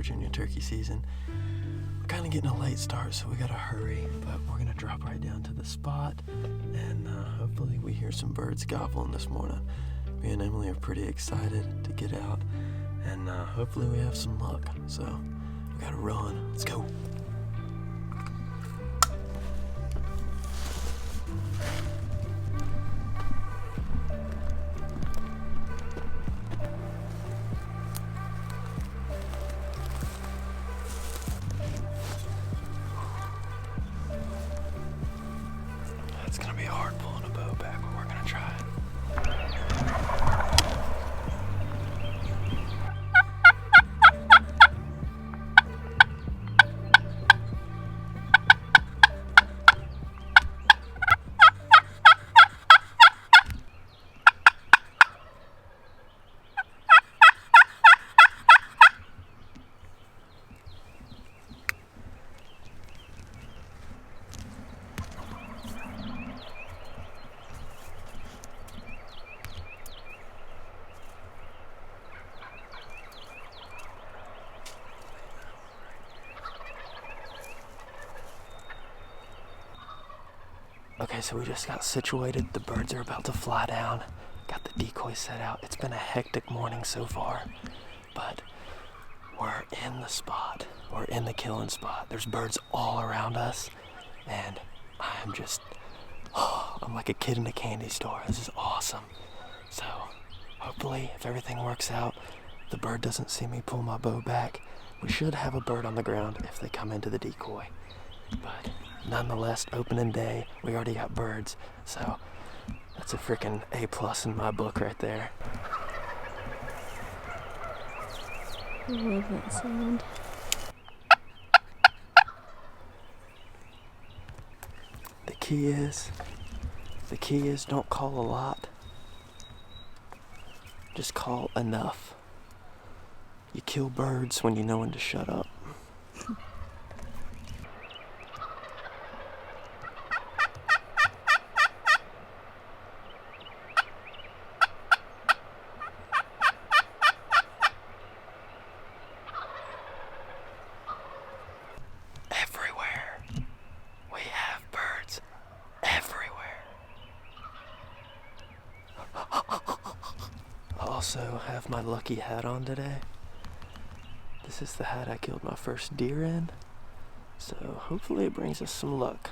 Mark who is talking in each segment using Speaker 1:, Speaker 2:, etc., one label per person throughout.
Speaker 1: Virginia turkey season. We're kind of getting a late start, so we gotta hurry, but we're gonna drop right down to the spot, and hopefully we hear some birds gobbling this morning. Me and Emily are pretty excited to get out, and hopefully we have some luck. So we gotta run. Let's go. It's gonna be hard pulling a bow back, but we're gonna try it. Okay, so we just got situated. The birds are about to fly down. Got the decoy set out. It's been a hectic morning so far, but we're in the spot. We're in the killing spot. There's birds all around us, and I'm just, I'm like a kid in a candy store. This is awesome. So hopefully, if everything works out, the bird doesn't see me pull my bow back. We should have a bird on the ground if they come into the decoy, but nonetheless, opening day, we already got birds, so that's a freaking A+ in my book right there.
Speaker 2: I love that sound.
Speaker 1: The key is don't call a lot. Just call enough. You kill birds when you know when to shut up. Everywhere. We have birds everywhere. I also have my lucky hat on today. This is the hat I killed my first deer in, so hopefully it brings us some luck.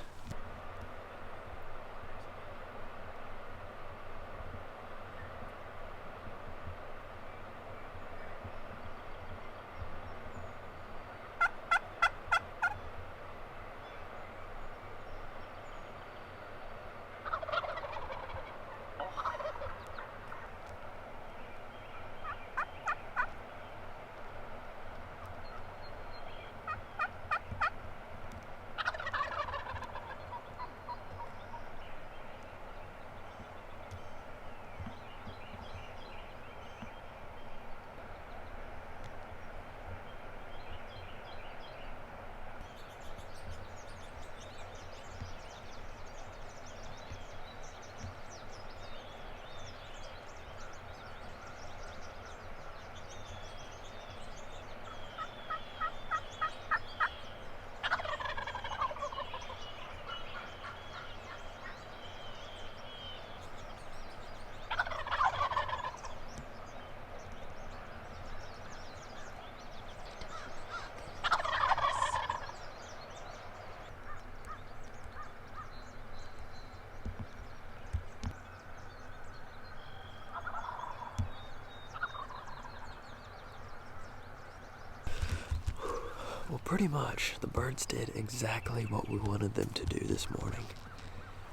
Speaker 1: Well, pretty much, the birds did exactly what we wanted them to do this morning.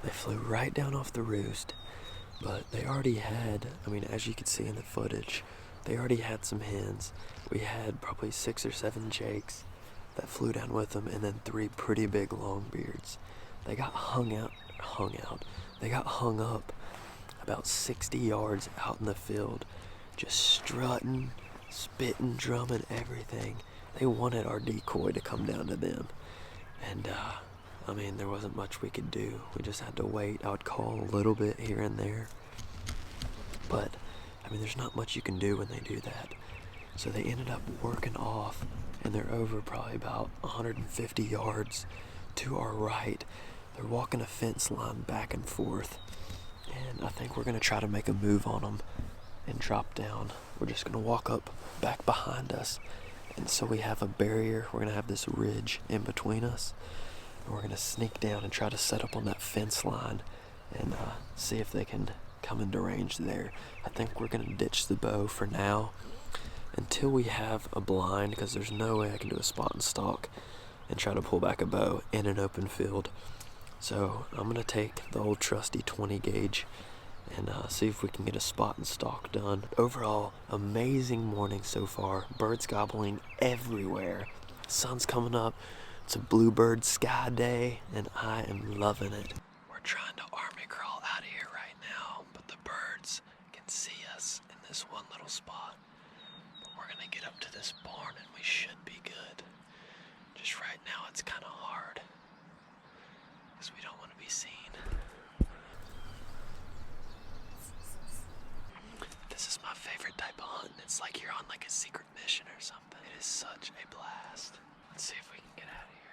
Speaker 1: They flew right down off the roost, but they already had, as you can see in the footage, they already had some hens. We had probably 6 or 7 jakes that flew down with them, and then 3 pretty big longbeards. They got hung up about 60 yards out in the field, just strutting, spitting, drumming, everything. They wanted our decoy to come down to them. And, there wasn't much we could do. We just had to wait. I would call a little bit here and there. But, there's not much you can do when they do that. So they ended up working off, and they're over probably about 150 yards to our right. They're walking a fence line back and forth, and I think we're gonna try to make a move on them and drop down. We're just gonna walk up back behind us, and so we have a barrier. We're gonna have this ridge in between us, and we're gonna sneak down and try to set up on that fence line and see if they can come into range there. I think we're gonna ditch the bow for now until we have a blind, because there's no way I can do a spot and stalk and try to pull back a bow in an open field. So I'm gonna take the old trusty 20 gauge and see if we can get a spot and stalk done. Overall, amazing morning so far. Birds gobbling everywhere. Sun's coming up. It's a bluebird sky day, and I am loving it. We're trying to army crawl out of here right now, but the birds can see us in this one little spot. But we're gonna get up to this barn and we should be good. Just right now it's kind of hard because we don't want to be seen. This is my favorite type of hunt. It's like you're on like a secret mission or something. It is such a blast. Let's see if we can get out of here.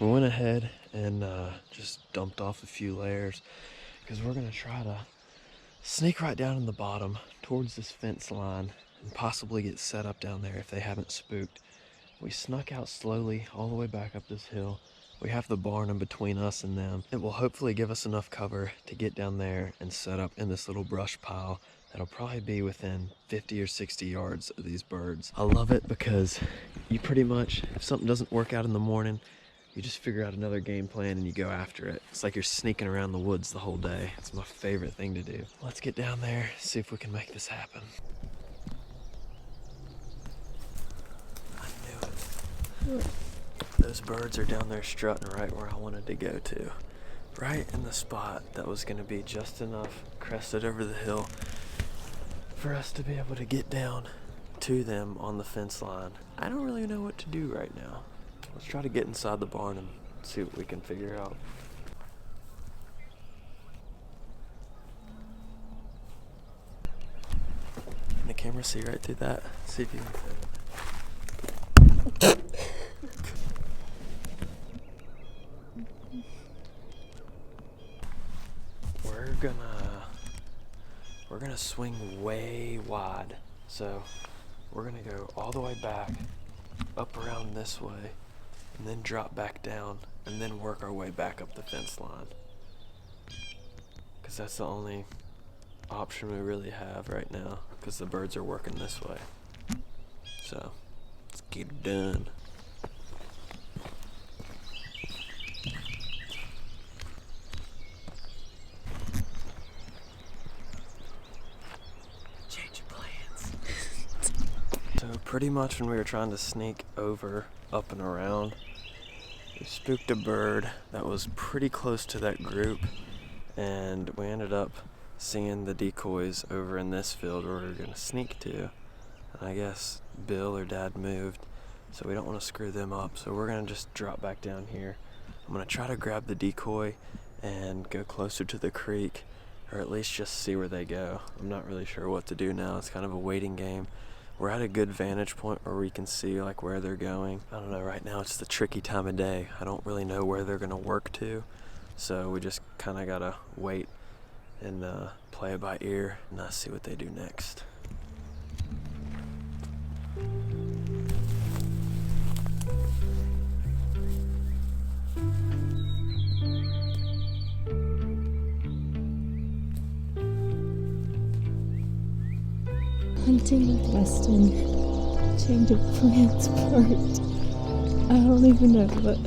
Speaker 1: We went ahead and just dumped off a few layers because we're gonna try to sneak right down in the bottom towards this fence line and possibly get set up down there if they haven't spooked. We snuck out slowly all the way back up this hill. We have the barn in between us and them. It will hopefully give us enough cover to get down there and set up in this little brush pile that'll probably be within 50 or 60 yards of these birds. I love it because you pretty much, if something doesn't work out in the morning, you just figure out another game plan and you go after it. It's like you're sneaking around the woods the whole day. It's my favorite thing to do. Let's get down there, see if we can make this happen. I knew it. Those birds are down there strutting right where I wanted to go to. Right in the spot that was gonna be just enough crested over the hill for us to be able to get down to them on the fence line. I don't really know what to do right now. Let's try to get inside the barn and see what we can figure out. Can the camera see right through that? See if you can. We're gonna swing way wide. So we're gonna go all the way back, up around this way, and then drop back down, and then work our way back up the fence line. Because that's the only option we really have right now, because the birds are working this way. So, let's get it done. Change your plans. So pretty much when we were trying to sneak over, up and around, we spooked a bird that was pretty close to that group, and we ended up seeing the decoys over in this field where we were going to sneak to. And I guess Bill or Dad moved, so we don't want to screw them up, so we're going to just drop back down here. I'm going to try to grab the decoy and go closer to the creek, or at least just see where they go. I'm not really sure what to do now. It's kind of a waiting game. We're at a good vantage point where we can see like where they're going. I don't know, right now it's the tricky time of day. I don't really know where they're gonna work to. So we just kind of gotta wait and play it by ear and see what they do next.
Speaker 2: Hunting with Weston. Change of plans part. I don't even know, but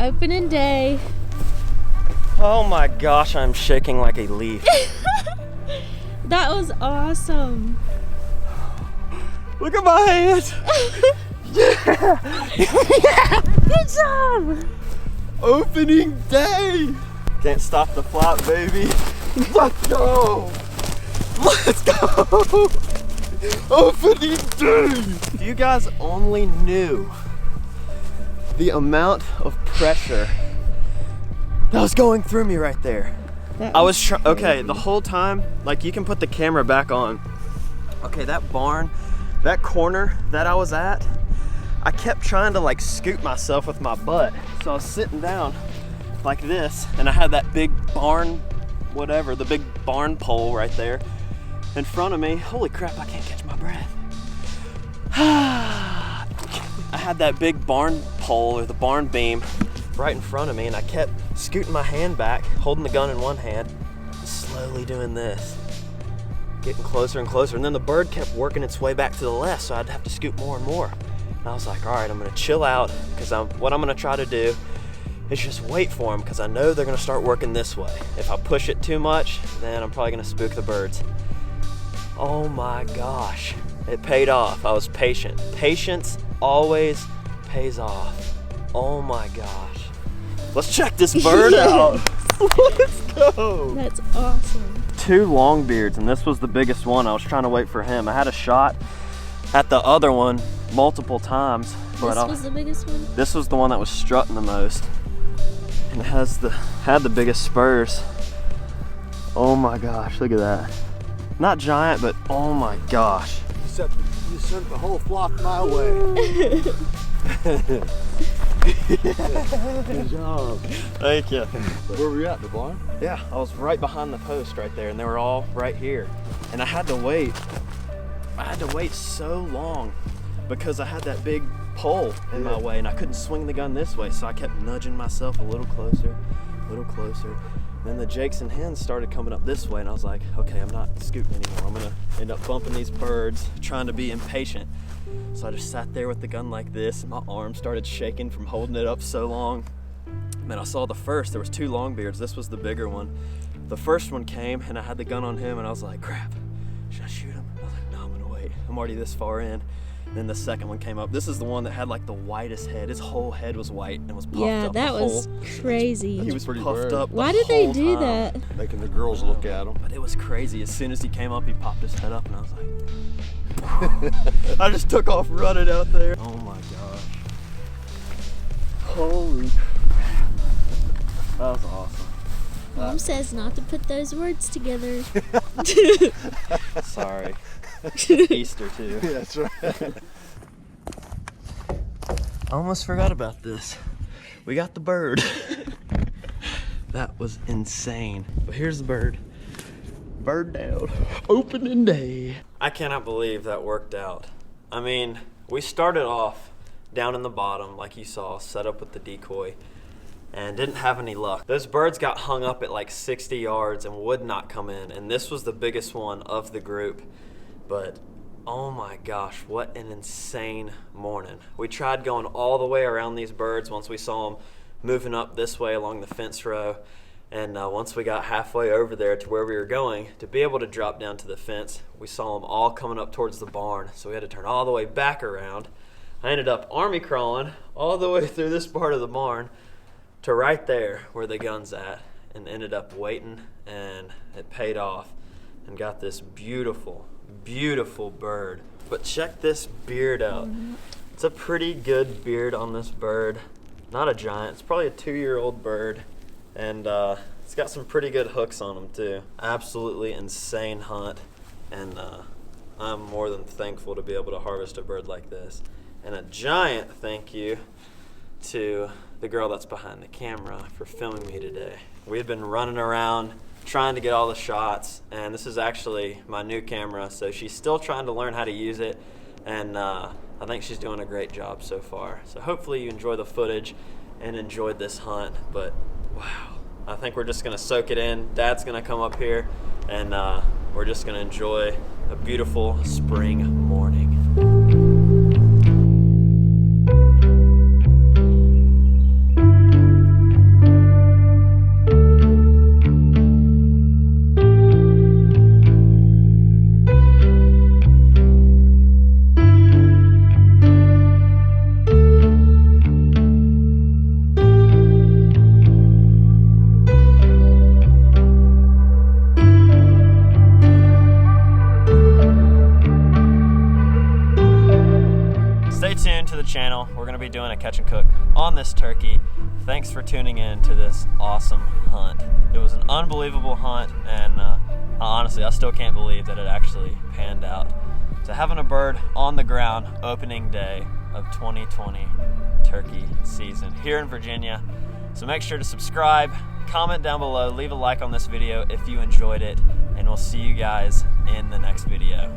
Speaker 2: Opening day.
Speaker 1: Oh my gosh, I'm shaking like a leaf.
Speaker 2: That was awesome.
Speaker 1: Look at my hands. Yeah.
Speaker 2: Good job.
Speaker 1: Opening day. Can't stop the flop, baby. Let's go. Let's go. Opening day. If you guys only knew the amount of pressure that was going through me right there. I was okay, the whole time, like you can put the camera back on. Okay, that barn, that corner that I was at, I kept trying to like scoot myself with my butt. So I was sitting down like this, and I had that big barn, whatever, the big barn pole right there in front of me. Holy crap, I can't catch my breath. I had that big barn pole or the barn beam right in front of me, and I kept scooting my hand back, holding the gun in one hand, slowly doing this, getting closer and closer. And then the bird kept working its way back to the left, so I'd have to scoot more and more. And I was like, all right, I'm gonna chill out, because what I'm gonna try to do is just wait for them, because I know they're gonna start working this way. If I push it too much, then I'm probably gonna spook the birds. Oh my gosh, it paid off. I was patient. Patience always pays off. Oh my gosh. Let's check this bird out. Let's go.
Speaker 2: That's awesome.
Speaker 1: 2 longbeards, and this was the biggest one. I was trying to wait for him. I had a shot at the other one multiple times, but
Speaker 2: This was the biggest one?
Speaker 1: this was the one that was strutting the most, and it had the biggest spurs. Oh my gosh, look at that. Not giant, but oh my gosh.
Speaker 3: You sent the whole flock my way. Good job.
Speaker 1: Thank you.
Speaker 3: Where were you at, the barn?
Speaker 1: Yeah, I was right behind the post right there, and they were all right here. And I had to wait. I had to wait so long because I had that big pole in my way, and I couldn't swing the gun this way, so I kept nudging myself a little closer, a little closer. Then the jakes and hens started coming up this way, and I was like, okay, I'm not scooting anymore. I'm gonna end up bumping these birds, trying to be impatient. So I just sat there with the gun like this, and my arm started shaking from holding it up so long. And then I saw the first, there was 2 longbeards. This was the bigger one. The first one came, and I had the gun on him, and I was like, crap, should I shoot him? I was like, no, I'm gonna wait. I'm already this far in. Then the second one came up. This is the one that had like the whitest head. His whole head was white and was puffed up.
Speaker 2: Yeah, that was crazy.
Speaker 1: He was
Speaker 3: pretty
Speaker 1: puffed
Speaker 3: bird.
Speaker 1: up.
Speaker 2: Why
Speaker 1: the
Speaker 2: did they
Speaker 1: whole
Speaker 2: do
Speaker 1: time.
Speaker 2: that?
Speaker 3: Making the girls look at him.
Speaker 1: But it was crazy. As soon as he came up, he popped his head up, and I was like, I just took off running out there. Oh my gosh. Holy crap. That was awesome.
Speaker 2: Mom says not to put those words together.
Speaker 1: Sorry. It's Easter too.
Speaker 3: Yeah, that's right.
Speaker 1: I almost forgot about this. We got the bird. That was insane. But here's the bird. Bird down. Opening day. I cannot believe that worked out. I mean, we started off down in the bottom, like you saw, set up with the decoy, and didn't have any luck. Those birds got hung up at like 60 yards and would not come in, and this was the biggest one of the group. But oh my gosh, what an insane morning. We tried going all the way around these birds once we saw them moving up this way along the fence row. And once we got halfway over there to where we were going, to be able to drop down to the fence, we saw them all coming up towards the barn. So we had to turn all the way back around. I ended up army crawling all the way through this part of the barn to right there where the gun's at, and ended up waiting, and it paid off and got this beautiful, beautiful bird. But check this beard out. It's a pretty good beard on this bird. Not a giant, it's probably a 2-year-old bird. And it's got some pretty good hooks on them too. Absolutely insane hunt. And I'm more than thankful to be able to harvest a bird like this. And a giant thank you to the girl that's behind the camera for filming me today. We've been running around trying to get all the shots, and this is actually my new camera, so she's still trying to learn how to use it, and I think she's doing a great job so far. So hopefully you enjoy the footage and enjoyed this hunt. But wow, I think we're just gonna soak it in. Dad's gonna come up here, and we're just gonna enjoy a beautiful spring morning.
Speaker 4: tuned to the channel. We're gonna be doing a catch and cook on this turkey. Thanks for tuning in to this awesome hunt. It was an unbelievable hunt, and honestly, I still can't believe that it actually panned out. So having a bird on the ground opening day of 2020 turkey season here in Virginia. So make sure to subscribe, comment down below, leave a like on this video if you enjoyed it, and we'll see you guys in the next video.